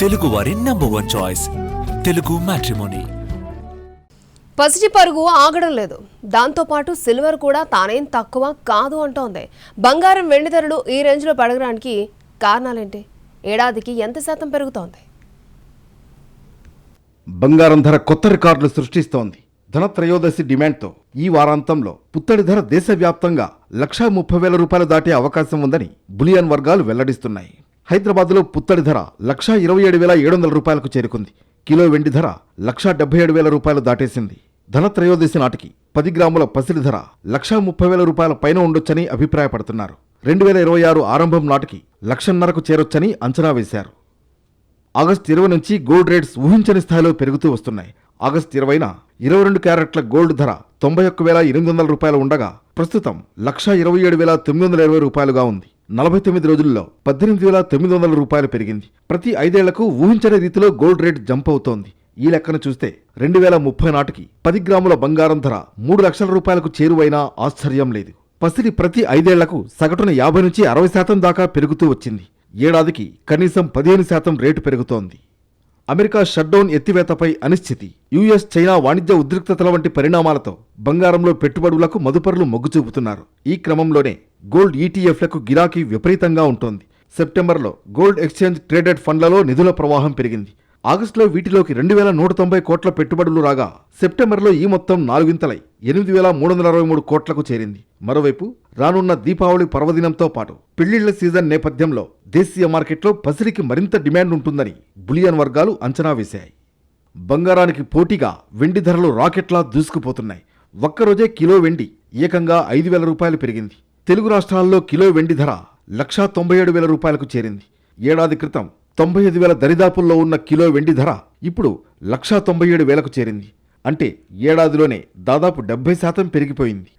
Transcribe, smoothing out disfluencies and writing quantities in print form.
తెలుగువారి number 1 choice Telugu matrimony. పసిటి పరుగు ఆగడం లేదు. దాంతోపాటు సిల్వర్ కూడా తానేం తక్కువ కాదు అంటోంది. బంగారం వెండి ధరలు ఈ రేంజ్లో పెరగడానికి కారణాలేంటి? ఏడాదికి ఎంత శాతం పెరుగుతోంది? బంగారం ధర కొత్త రికార్డులు సృష్టిస్తోంది. ధనత్రయోదశి డిమాండ్తో ఈ వారాంతంలో పుత్తడి ధర దేశవ్యాప్తంగా 1,30,000 రూపాయలు దాటే అవకాశం ఉందని బులియన్ వర్గాలు వెల్లడిస్తున్నాయి. హైదరాబాద్లో పుత్తడి ధర 1,27,700 రూపాయలకు చేరుకుంది. కిలో వెండి ధర 1,77,000 రూపాయలు దాటేసింది. ధనత్రయోదశి నాటికి 10 గ్రాముల పసిడి ధర 1,30,000 రూపాయల పైన ఉండొచ్చని అభిప్రాయపడుతున్నారు. 2026 ఆరంభం నాటికి 1,50,000కు చేరొచ్చని అంచనా వేశారు. ఆగస్టు 20 నుంచి గోల్డ్ రేట్స్ ఊహించని స్థాయిలో పెరుగుతూ వస్తున్నాయి. ఆగస్టు 20న 22 క్యారెట్ల గోల్డ్ ధర 91,800 రూపాయలు ఉండగా ప్రస్తుతం 1,27,920 రూపాయలుగా ఉంది. 49 రోజుల్లో 18,900 రూపాయలు పెరిగింది. ప్రతి 5 ఏళ్లకు ఊహించని రీతిలో గోల్డ్ రేట్ జంప్ అవుతోంది. ఈ లెక్కను చూస్తే 2030 నాటికి 10 గ్రాముల బంగారం ధర 3 లక్షల రూపాయలకు చేరువైనా ఆశ్చర్యం లేదు. పసిడి ప్రతి 5 ఏళ్లకు సగటున 50 నుంచి 60% దాకా పెరుగుతూ వచ్చింది. ఏడాదికి కనీసం 15% రేటు పెరుగుతోంది. అమెరికా షట్డౌన్ ఎత్తివేతపై అనిశ్చితి, యుఎస్ చైనా వాణిజ్య ఉద్రిక్తతల వంటి పరిణామాలతో బంగారంలో పెట్టుబడులకు మదుపరులు మొగ్గు చూపుతున్నారు. ఈ క్రమంలోనే గోల్డ్ ఈటీఎఫ్లకు గిరాకీ విపరీతంగా ఉంటోంది. సెప్టెంబర్లో గోల్డ్ ఎక్స్చేంజ్ ట్రేడెడ్ ఫండ్లలో నిధుల ప్రవాహం పెరిగింది. ఆగస్టులో వీటిలోకి 2,190 కోట్ల పెట్టుబడులు రాగా సెప్టెంబర్లో ఈ మొత్తం 4 వింతలై 8,323 కోట్లకు చేరింది. మరోవైపు రానున్న దీపావళి పర్వదినంతో పాటు పెళ్లిళ్ల సీజన్ నేపథ్యంలో దేశీయ మార్కెట్లో పసిడికి మరింత డిమాండ్ ఉంటుందని బులియన్ వర్గాలు అంచనా వేశాయి. బంగారానికి పోటీగా వెండి ధరలు రాకెట్లా దూసుకుపోతున్నాయి. ఒక్కరోజే కిలో వెండి ఏకంగా 5,000 రూపాయలు పెరిగింది. తెలుగు రాష్ట్రాల్లో కిలో వెండి ధర 1,97,000 రూపాయలకు చేరింది. ఏడాది క్రితం 95,000 దరిదాపుల్లో ఉన్న కిలో వెండి ధర ఇప్పుడు 1,97,000కు చేరింది. అంటే ఏడాదిలోనే దాదాపు 70% పెరిగిపోయింది.